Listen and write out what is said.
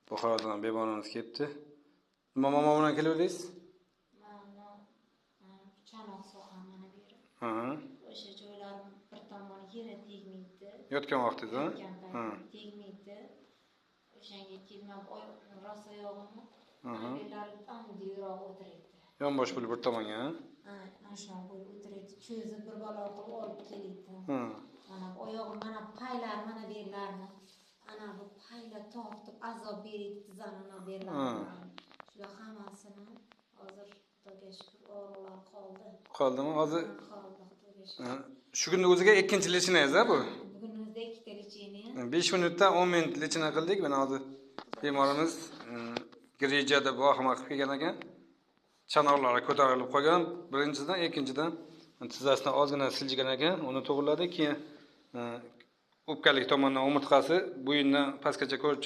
Buxorodan bebonamiz kelibdi. Nima momo bilan kelaverdingiz? Mana chanoq soha mana bu yer. Ha. O'sha joylarim bir tomoni yere tegmaydi. Yotgan vaqtida? Ha. Tegmaydi. O'shanga kelmab rosa oyog'imni anglari andiroq o'tiribdi. Yonbosh bo'lib bir tomonga, ha? Ha, mana shu bo'lib o'tiribdi. Cho'zib bir balo qilib olib kelibdi. Ha. Mana oyog'im mana paylar mana bu yerlarni. Ana bu paylar tortib azob beribdi zanona berlarni. Shular hammasini hozir Xudoga shukr o'g'irlar qoldi. Qoldimi? Hozir Qoldi Xudoga shukr. shu kunning o'ziga ikkinchi lechinangiz-a bu? Bugun o'zida ikkita lechini. 5 minutda 10 minut lechina qildik. Mana hozir bemorimiz grejada boqima qilib kelgan ekan. Chanoqlari ko'tarilib qolgan. Birinchidan, ikkinchidan tizzasidan ozgina siljigan ekan. Uni to'g'riladi, keyin o'pkalik tomondan umurtqasi bo'yindan pastgacha ko'rib